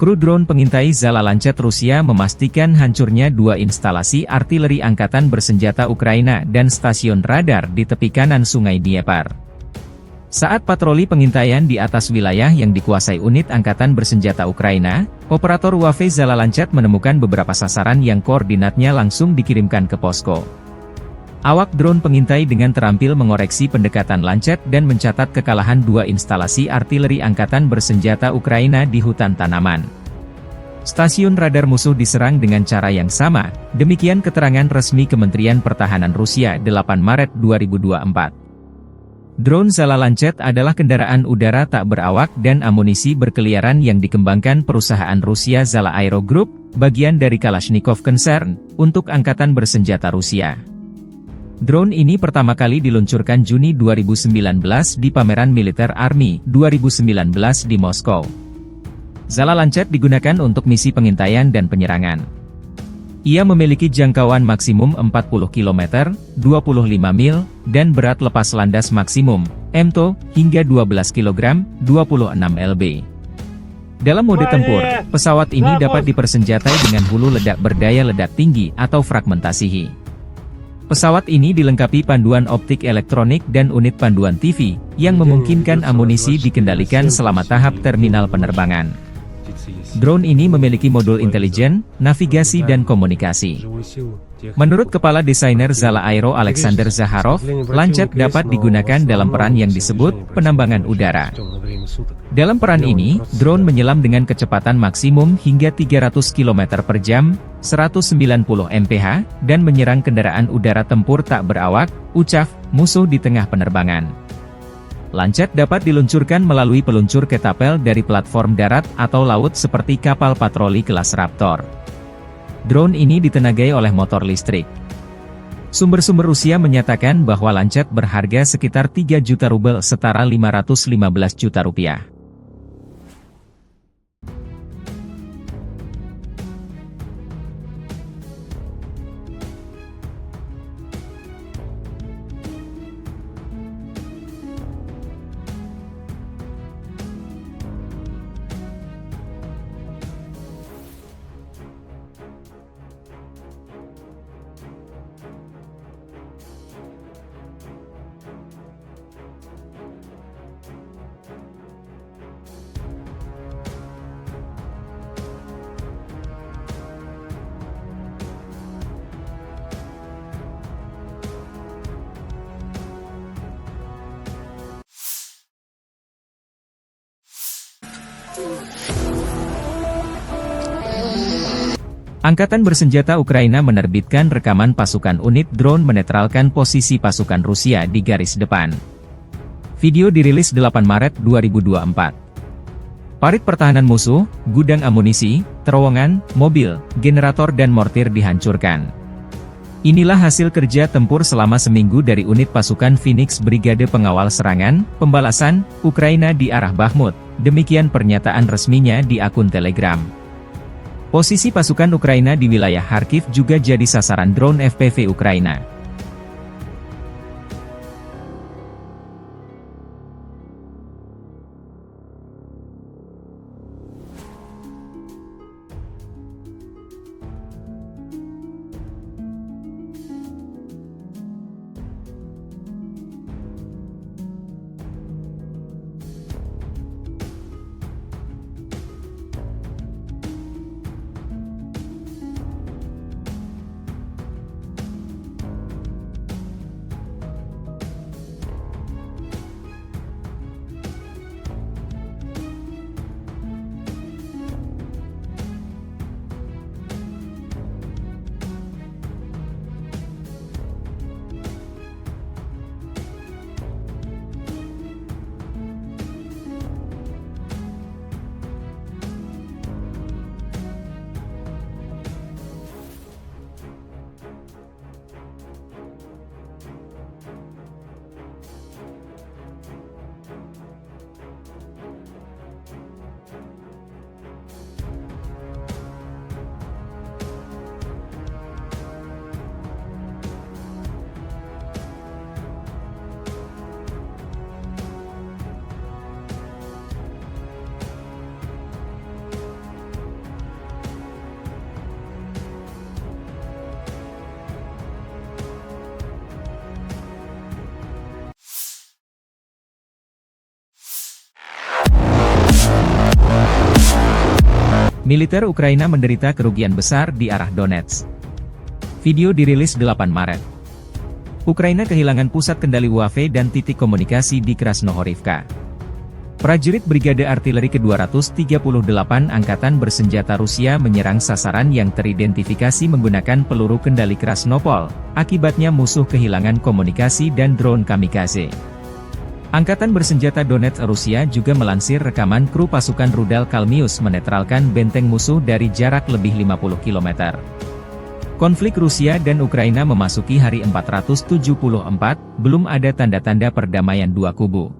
Kru drone pengintai Zala Lancet Rusia memastikan hancurnya dua instalasi artileri angkatan bersenjata Ukraina dan stasiun radar di tepi kanan Sungai Dnieper. Saat patroli pengintaian di atas wilayah yang dikuasai unit angkatan bersenjata Ukraina, operator UAV Zala Lancet menemukan beberapa sasaran yang koordinatnya langsung dikirimkan ke posko. Awak drone pengintai dengan terampil mengoreksi pendekatan Lancet dan mencatat kekalahan dua instalasi artileri angkatan bersenjata Ukraina di hutan tanaman. Stasiun radar musuh diserang dengan cara yang sama, demikian keterangan resmi Kementerian Pertahanan Rusia 8 Maret 2024. Drone Zala Lancet adalah kendaraan udara tak berawak dan amunisi berkeliaran yang dikembangkan perusahaan Rusia Zala Aero Group, bagian dari Kalashnikov Concern, untuk angkatan bersenjata Rusia. Drone ini pertama kali diluncurkan Juni 2019 di pameran Militer Army 2019 di Moskow. Zala Lancet digunakan untuk misi pengintaian dan penyerangan. Ia memiliki jangkauan maksimum 40 km, 25 mil, dan berat lepas landas maksimum, MTO, hingga 12 kg, 26 lb. Dalam mode tempur, pesawat ini dapat dipersenjatai dengan hulu ledak berdaya ledak tinggi atau fragmentasi. Pesawat ini dilengkapi panduan optik elektronik dan unit panduan TV, yang memungkinkan amunisi dikendalikan selama tahap terminal penerbangan. Drone ini memiliki modul intelijen, navigasi dan komunikasi. Menurut Kepala Desainer Zala Aero Alexander Zaharov, Lancet dapat digunakan dalam peran yang disebut penambangan udara. Dalam peran ini, drone menyelam dengan kecepatan maksimum hingga 300 km per jam, 190 mph, dan menyerang kendaraan udara tempur tak berawak, UCAV, musuh di tengah penerbangan. Lancet dapat diluncurkan melalui peluncur ketapel dari platform darat atau laut seperti kapal patroli kelas Raptor. Drone ini ditenagai oleh motor listrik. Sumber-sumber Rusia menyatakan bahwa Lancet berharga sekitar 3 juta rubel setara 515 juta rupiah. Angkatan bersenjata Ukraina menerbitkan rekaman pasukan unit drone menetralkan posisi pasukan Rusia di garis depan. Video dirilis 8 Maret 2024. Parit pertahanan musuh, gudang amunisi, terowongan, mobil, generator dan mortir dihancurkan. Inilah hasil kerja tempur selama seminggu dari unit pasukan Phoenix Brigade Pengawal Serangan, Pembalasan, Ukraina di arah Bakhmut, demikian pernyataan resminya di akun Telegram. Posisi pasukan Ukraina di wilayah Kharkiv juga jadi sasaran drone FPV Ukraina. Militer Ukraina menderita kerugian besar di arah Donetsk. Video dirilis 8 Maret. Ukraina kehilangan pusat kendali UAV dan titik komunikasi di Krasnohorivka. Prajurit Brigade Artileri ke-238 Angkatan Bersenjata Rusia menyerang sasaran yang teridentifikasi menggunakan peluru kendali Krasnopol, akibatnya musuh kehilangan komunikasi dan drone kamikaze. Angkatan Bersenjata Donetsk Rusia juga melansir rekaman kru pasukan rudal Kalmius menetralkan benteng musuh dari jarak lebih 50 km. Konflik Rusia dan Ukraina memasuki hari 474, belum ada tanda-tanda perdamaian dua kubu.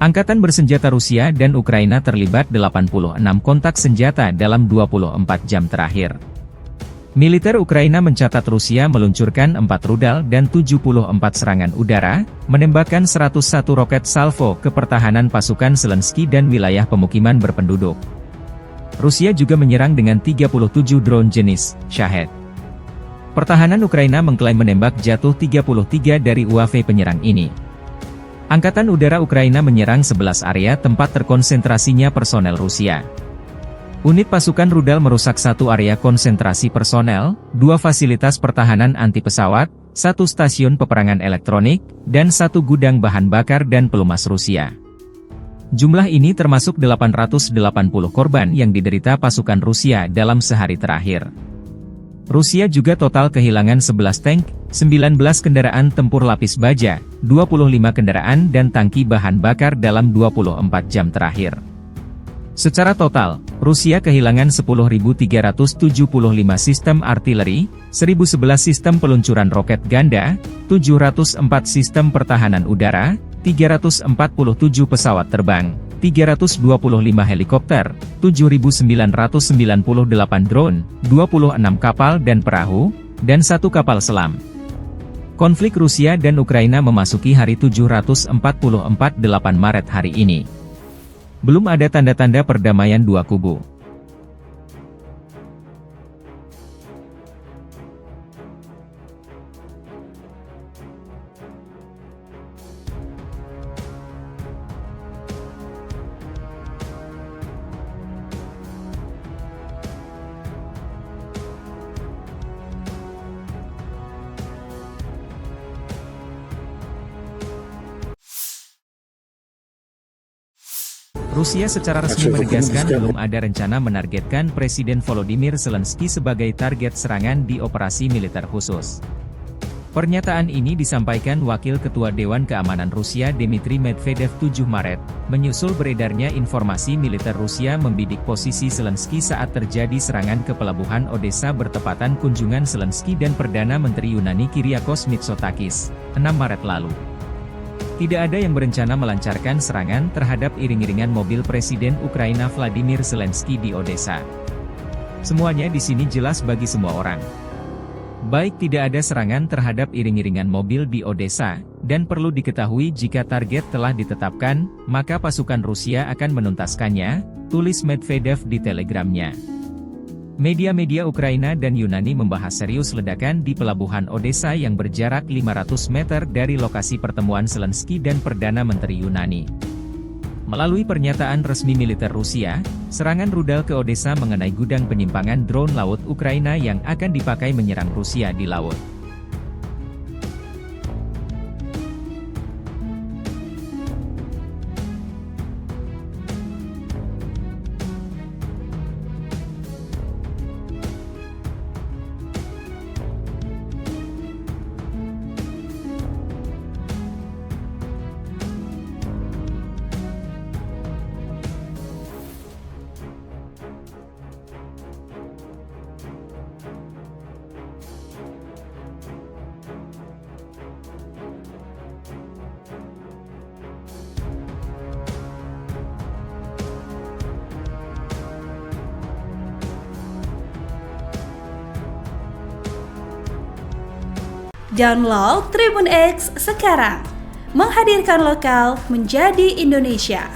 Angkatan Bersenjata Rusia dan Ukraina terlibat 86 kontak senjata dalam 24 jam terakhir. Militer Ukraina mencatat Rusia meluncurkan 4 rudal dan 74 serangan udara, menembakkan 101 roket salvo ke pertahanan pasukan Zelensky dan wilayah pemukiman berpenduduk. Rusia juga menyerang dengan 37 drone jenis Shahed. Pertahanan Ukraina mengklaim menembak jatuh 33 dari UAV penyerang ini. Angkatan Udara Ukraina menyerang 11 area tempat terkonsentrasinya personel Rusia. Unit pasukan rudal merusak 1 area konsentrasi personel, 2 fasilitas pertahanan anti-pesawat, 1 stasiun peperangan elektronik, dan 1 gudang bahan bakar dan pelumas Rusia. Jumlah ini termasuk 880 korban yang diderita pasukan Rusia dalam sehari terakhir. Rusia juga total kehilangan 11 tank, 19 kendaraan tempur lapis baja, 25 kendaraan dan tangki bahan bakar dalam 24 jam terakhir. Secara total, Rusia kehilangan 10.375 sistem artileri, 1.011 sistem peluncuran roket ganda, 704 sistem pertahanan udara, 347 pesawat terbang, 325 helikopter, 7.998 drone, 26 kapal dan perahu, dan 1 kapal selam. Konflik Rusia dan Ukraina memasuki hari 744 8 Maret hari ini. Belum ada tanda-tanda perdamaian dua kubu. Rusia secara resmi menegaskan belum ada rencana menargetkan Presiden Volodymyr Zelensky sebagai target serangan di operasi militer khusus. Pernyataan ini disampaikan Wakil Ketua Dewan Keamanan Rusia Dmitry Medvedev 7 Maret, menyusul beredarnya informasi militer Rusia membidik posisi Zelensky saat terjadi serangan ke pelabuhan Odessa bertepatan kunjungan Zelensky dan Perdana Menteri Yunani Kyriakos Mitsotakis, 6 Maret lalu. Tidak ada yang berencana melancarkan serangan terhadap iring-iringan mobil Presiden Ukraina Vladimir Zelensky di Odessa. Semuanya di sini jelas bagi semua orang. Baik, tidak ada serangan terhadap iring-iringan mobil di Odessa, dan perlu diketahui jika target telah ditetapkan, maka pasukan Rusia akan menuntaskannya, tulis Medvedev di Telegramnya. Media-media Ukraina dan Yunani membahas serius ledakan di pelabuhan Odessa yang berjarak 500 meter dari lokasi pertemuan Zelensky dan Perdana Menteri Yunani. Melalui pernyataan resmi militer Rusia, serangan rudal ke Odessa mengenai gudang penyimpangan drone laut Ukraina yang akan dipakai menyerang Rusia di laut. Download Tribun X sekarang, menghadirkan lokal menjadi Indonesia.